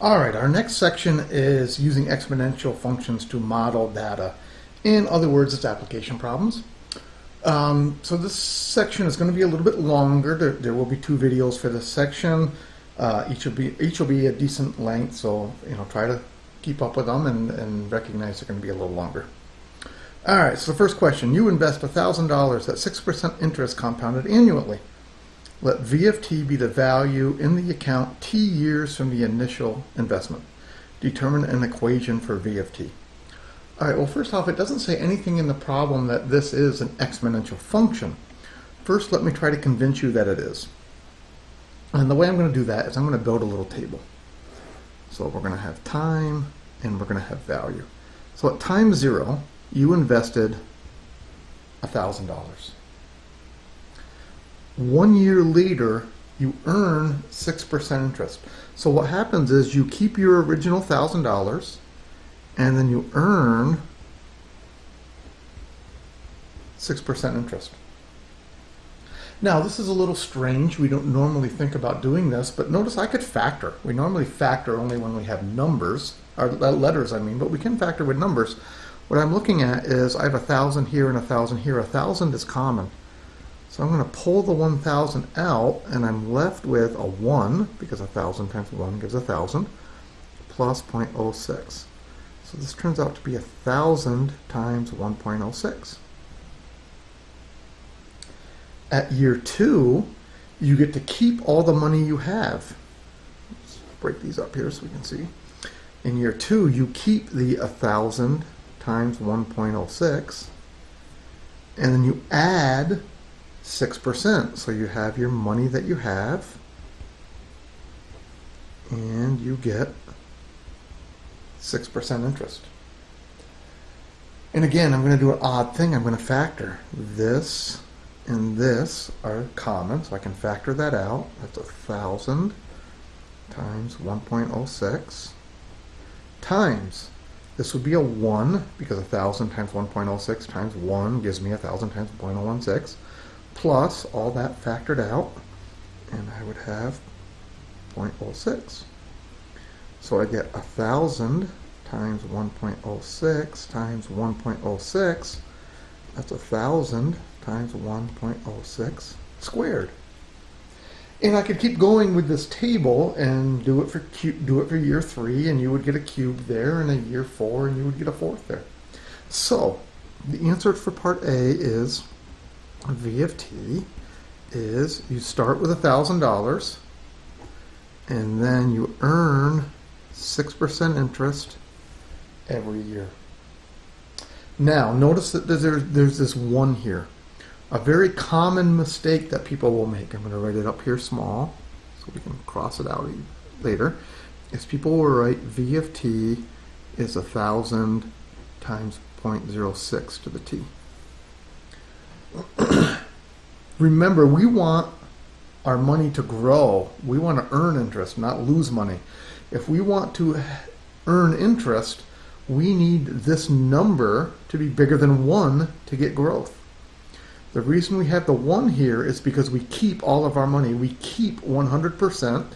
All right, our next section is using exponential functions to model data. In other words, it's application problems. So this section is going to be a little bit longer. There will be 2 videos for this section. Each will be a decent length, so try to keep up with them and recognize they're going to be a little longer. All right, so the first question: you invest $1,000 at 6% interest compounded annually. Let VFT be the value in the account T years from the initial investment. Determine an equation for VFT. All right, well, first off, it doesn't say anything in the problem that this is an exponential function. First, let me try to convince you that it is. And the way I'm going to do that is I'm going to build a little table. So we're going to have time and we're going to have value. So at time 0, you invested $1,000. 1 year later, you earn 6% interest. So what happens is you keep your original $1,000 and then you earn 6% interest. Now, this is a little strange. We don't normally think about doing this, but notice I could factor. We normally factor only when we have numbers, or letters I mean, but we can factor with numbers. What I'm looking at is I have 1,000 here and 1,000 here. 1,000 is common. So I'm going to pull the 1,000 out, and I'm left with a 1, because 1,000 times 1 gives 1,000, plus 0.06. So this turns out to be 1,000 times 1.06. At year 2, you get to keep all the money you have. Let's break these up here so we can see. In year 2, you keep the 1,000 times 1.06, and then you add 6%. So you have your money that you have, and you get 6% interest. And again, I'm going to do an odd thing. I'm going to factor. This and this are common, so I can factor that out. That's 1,000 times 1.06 times. This would be a 1, because 1,000 times 1.06 times 1 gives me 1,000 times 0.016. Plus all that factored out, and I would have 0.06. So I get 1,000 times 1.06 times 1.06. That's 1,000 times 1.06 squared. And I could keep going with this table and do it for year 3, and you would get a cube there, and a year 4, and you would get a fourth there. So the answer for part A is VFT is you start with $1,000 and then you earn 6% interest every year. Now notice that there's this 1 here. A very common mistake that people will make, I'm going to write it up here small so we can cross it out later, is people will write VFT is 1,000 times 0.06 to the T. Remember, we want our money to grow. We want to earn interest, not lose money. If we want to earn interest, we need this number to be bigger than 1 to get growth. The reason we have the 1 here is because we keep all of our money. We keep 100%,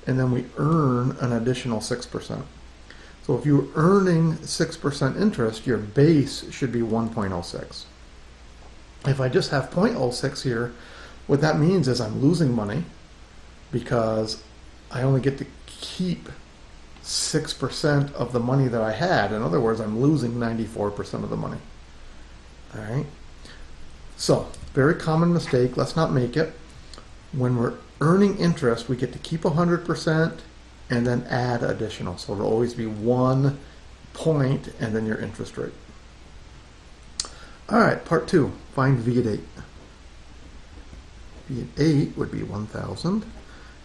and then we earn an additional 6%. So if you're earning 6% interest, your base should be 1.06. If I just have 0.06 here, what that means is I'm losing money because I only get to keep 6% of the money that I had. In other words, I'm losing 94% of the money. All right. So, very common mistake. Let's not make it. When we're earning interest, we get to keep 100% and then add additional. So it'll always be 1 point and then your interest rate. All right, part 2. Find V at 8. V at 8 would be 1,000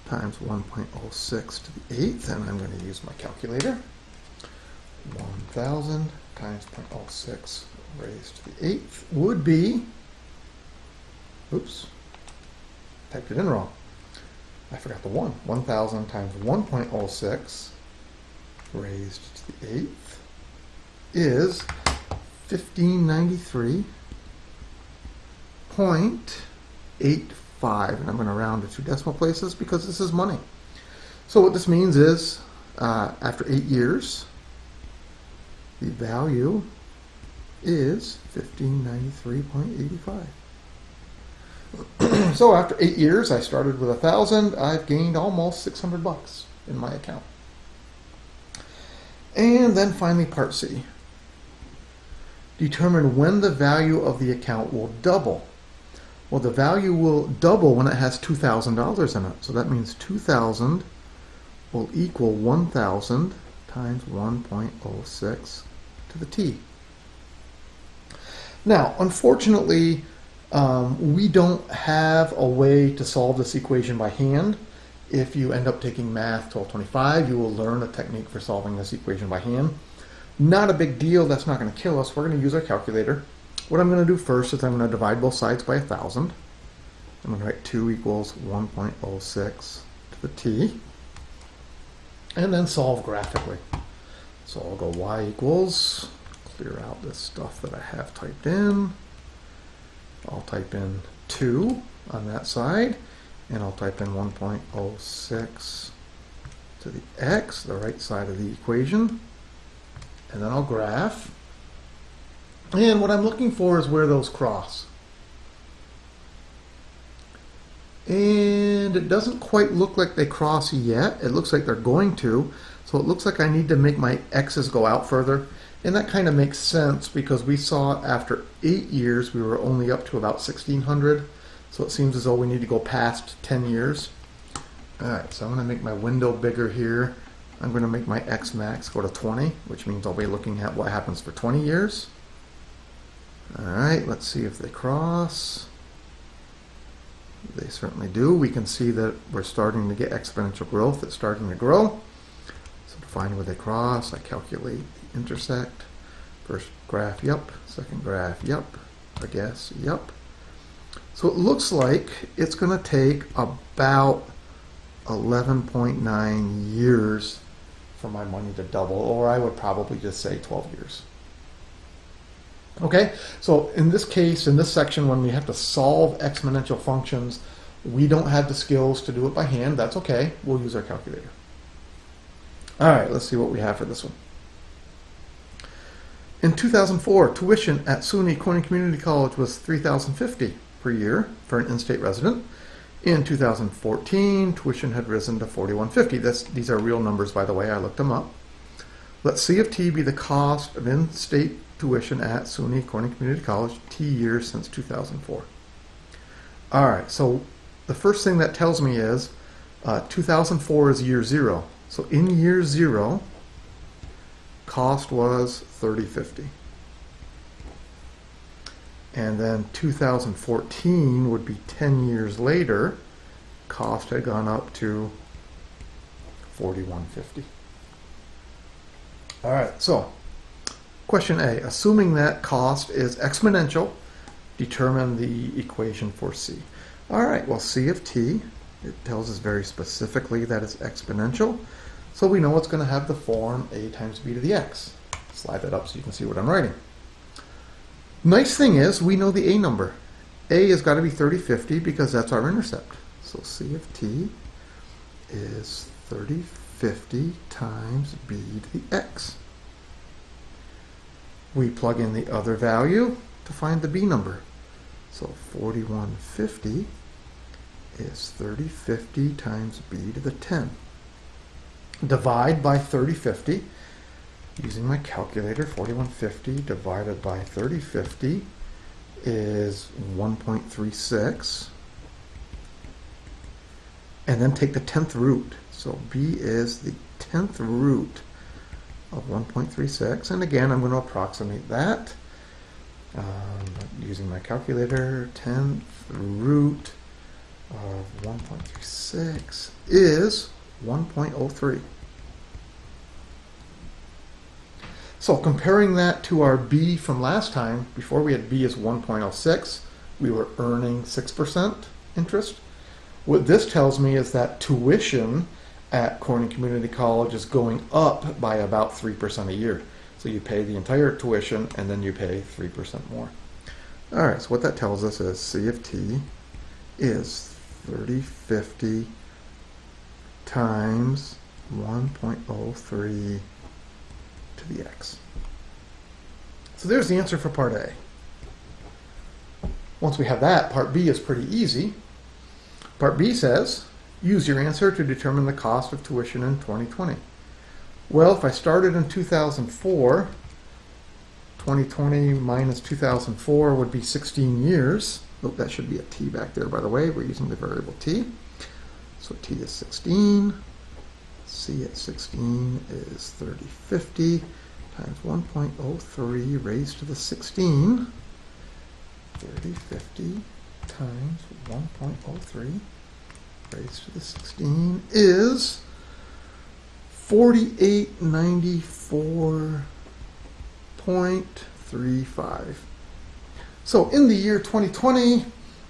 times 1.06 to the 8th, and I'm going to use my calculator. 1,000 times 0.06 raised to the 8th would be, oops, typed it in wrong. I forgot the 1. 1,000 times 1.06 raised to the 8th is 1593.85, and I'm going to round to 2 decimal places because this is money. So what this means is after 8 years, the value is 1593.85. So after 8 years, I started with 1,000. I've gained almost 600 bucks in my account. And then finally, part C. Determine when the value of the account will double. Well, the value will double when it has $2,000 in it. So that means 2,000 will equal 1,000 times 1.06 to the t. Now, unfortunately, we don't have a way to solve this equation by hand. If you end up taking Math 1225, you will learn a technique for solving this equation by hand. Not a big deal. That's not going to kill us. We're going to use our calculator. What I'm going to do first is I'm going to divide both sides by 1,000. I'm going to write 2 equals 1.06 to the t. And then solve graphically. So I'll go y equals, clear out this stuff that I have typed in. I'll type in 2 on that side, and I'll type in 1.06 to the x, the right side of the equation. And then I'll graph. And what I'm looking for is where those cross. And it doesn't quite look like they cross yet. It looks like they're going to. So it looks like I need to make my x's go out further. And that kind of makes sense because we saw after 8 years we were only up to about 1,600. So it seems as though we need to go past 10 years. Alright, so I'm going to make my window bigger here. I'm going to make my x max go to 20, which means I'll be looking at what happens for 20 years. Alright, let's see if they cross. They certainly do. We can see that we're starting to get exponential growth. It's starting to grow. So to find where they cross, I calculate the intersect. First graph, yep. Second graph, yep. I guess, yep. So it looks like it's going to take about 11.9 years for my money to double, or I would probably just say 12 years. Okay, so in this case, in this section, when we have to solve exponential functions, we don't have the skills to do it by hand. That's okay. We'll use our calculator. All right, let's see what we have for this one. In 2004, tuition at SUNY Corning Community College was $3,050 per year for an in-state resident. In 2014, tuition had risen to $4,150. These are real numbers, by the way. I looked them up. Let C of t be the cost of in-state tuition at SUNY Corning Community College t years since 2004. All right, so the first thing that tells me is 2004 is year 0. So in year 0, cost was $30.50. And then 2014 would be 10 years later. Cost had gone up to $41.50. All right, so question A, assuming that cost is exponential, determine the equation for C. All right, well, C of t, it tells us very specifically that it's exponential, so we know it's going to have the form a times b to the x. Slide that up so you can see what I'm writing. Nice thing is, we know the a number. A has got to be 3050 because that's our intercept. So C of t is 3050 times b to the x. We plug in the other value to find the b number. So 4150 is 3050 times b to the 10. Divide by 3050. Using my calculator, 4150 divided by 3050 is 1.36. And then take the 10th root. So b is the 10th root of 1.36. And again, I'm going to approximate that. Using my calculator, 10th root of 1.36 is 1.03. So comparing that to our B from last time, before we had B as 1.06, we were earning 6% interest. What this tells me is that tuition at Corning Community College is going up by about 3% a year. So you pay the entire tuition and then you pay 3% more. All right, so what that tells us is C of t is 3050 times 1.03 to the x. So there's the answer for part A. Once we have that, part B is pretty easy. Part B says, use your answer to determine the cost of tuition in 2020. Well, if I started in 2004, 2020 minus 2004 would be 16 years. Oh, that should be a t back there, by the way. We're using the variable t. So t is 16. C at 16 is 3050 times 1.03 raised to the 16. 3050 times 1.03 raised to the 16 is 4894.35. So in the year 2020,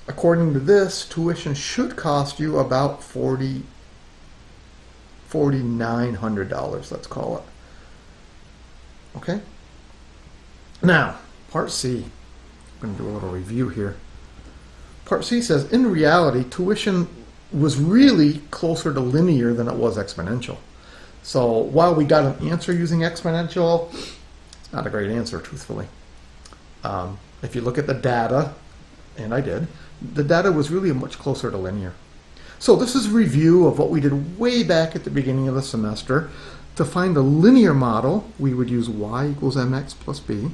according to this, tuition should cost you about $4,900, let's call it. Okay? Now, part C. I'm going to do a little review here. Part C says, in reality, tuition was really closer to linear than it was exponential. So while we got an answer using exponential, it's not a great answer, truthfully. If you look at the data, and I did, the data was really much closer to linear. So this is a review of what we did way back at the beginning of the semester. To find a linear model, we would use y equals mx plus b.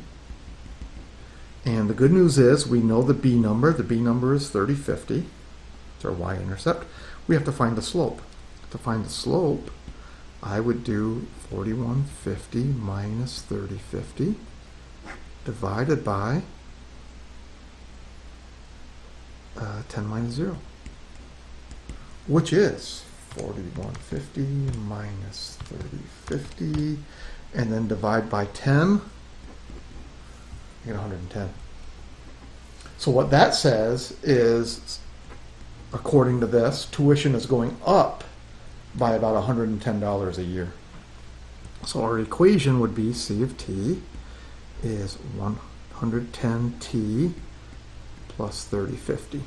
And the good news is we know the b number. The b number is 3050. It's our y-intercept. We have to find the slope. To find the slope, I would do 4150 minus 3050 divided by 10 minus 0, which is 4150 minus 3050, and then divide by 10, you get 110. So what that says is, according to this, tuition is going up by about $110 a year. So our equation would be C of t is 110t plus 3050.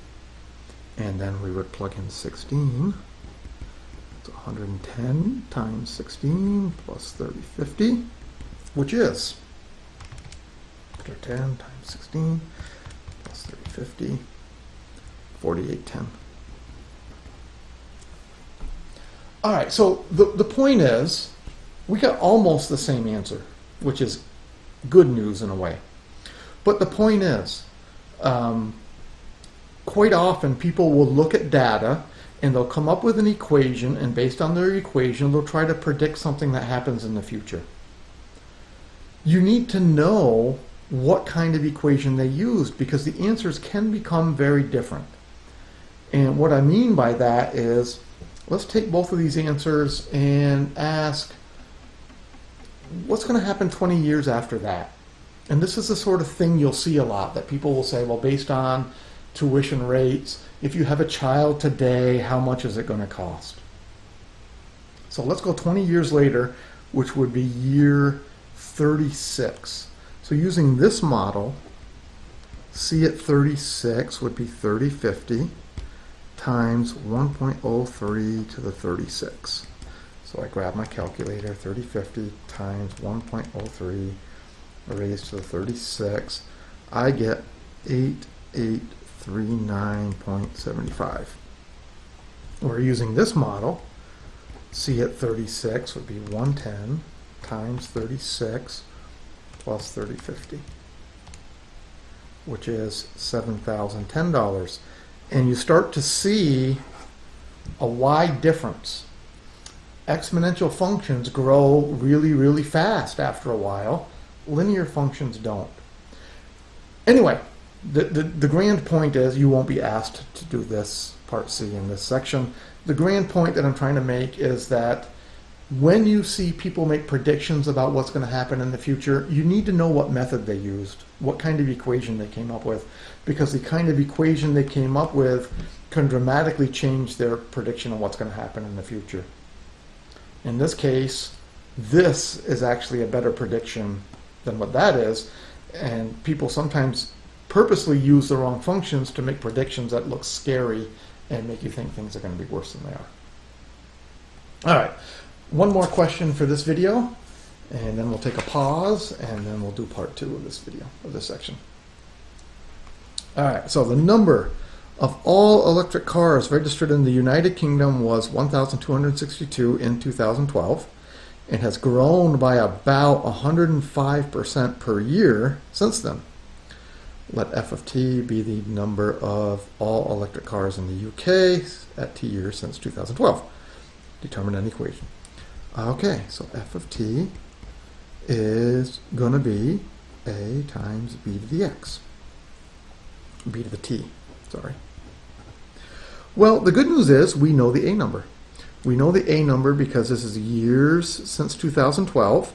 And then we would plug in 16. It's 110 times 16 plus 3050, which is 10 times 16 plus 3050, 4810. All right, so the point is, we got almost the same answer, which is good news in a way. But the point is, quite often people will look at data and they'll come up with an equation, and based on their equation, they'll try to predict something that happens in the future. You need to know what kind of equation they used, because the answers can become very different. And what I mean by that is, let's take both of these answers and ask, what's going to happen 20 years after that? And this is the sort of thing you'll see a lot, that people will say, well, based on tuition rates, if you have a child today, how much is it going to cost? So let's go 20 years later, which would be year 36. So using this model, C at 36 would be 3050 times 1.03 to the 36. So I grab my calculator, 3050 times 1.03 raised to the 36. I get 8839.75. We're using this model. C at 36 would be 110 times 36 plus 3050, which is $7,010. And you start to see a wide difference. Exponential functions grow really, really fast after a while. Linear functions don't. Anyway, the grand point is, you won't be asked to do this part C in this section. The grand point that I'm trying to make is that when you see people make predictions about what's going to happen in the future, you need to know what method they used, what kind of equation they came up with, because the kind of equation they came up with can dramatically change their prediction of what's going to happen in the future. In this case, this is actually a better prediction than what that is, and people sometimes purposely use the wrong functions to make predictions that look scary and make you think things are going to be worse than they are. All right. one more question for this video, and then we'll take a pause, and then we'll do part 2 of this video, of this section. All right, so the number of all electric cars registered in the United Kingdom was 1,262 in 2012 and has grown by about 105% per year since then. Let f of t be the number of all electric cars in the UK at t years since 2012. Determine an equation. Okay, so f of t is going to be a times b to the x. B to the t, sorry. Well, the good news is we know the a number. We know the a number because this is years since 2012,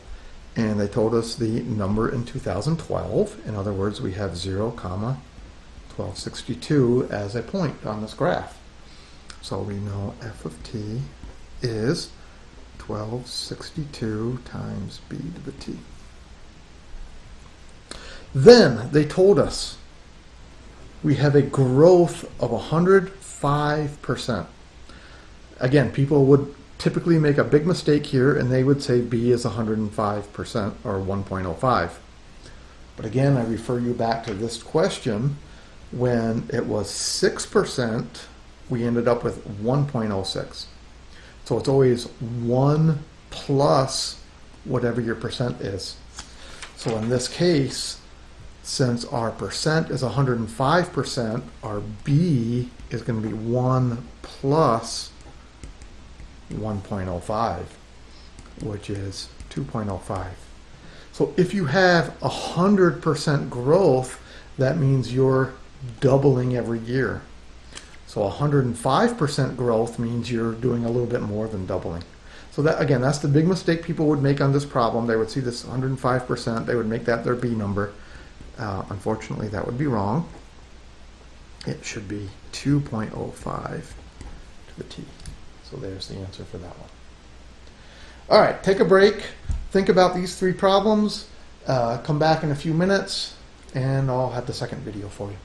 and they told us the number in 2012. In other words, we have 0, 1262 as a point on this graph. So we know f of t is 1262 times b to the t. Then they told us we have a growth of 105%. Again, people would typically make a big mistake here, and they would say b is 105% or 1.05. But again, I refer you back to this question. When it was 6%, we ended up with 1.06. So it's always 1 plus whatever your percent is. So in this case, since our percent is 105%, our b is going to be 1 plus 1.05, which is 2.05. So if you have 100% growth, that means you're doubling every year. So 105% growth means you're doing a little bit more than doubling. So that, again, that's the big mistake people would make on this problem. They would see this 105%, they would make that their b number. Unfortunately, that would be wrong. It should be 2.05 to the t. So there's the answer for that one. All right, take a break. Think about these 3 problems. Come back in a few minutes, and I'll have the second video for you.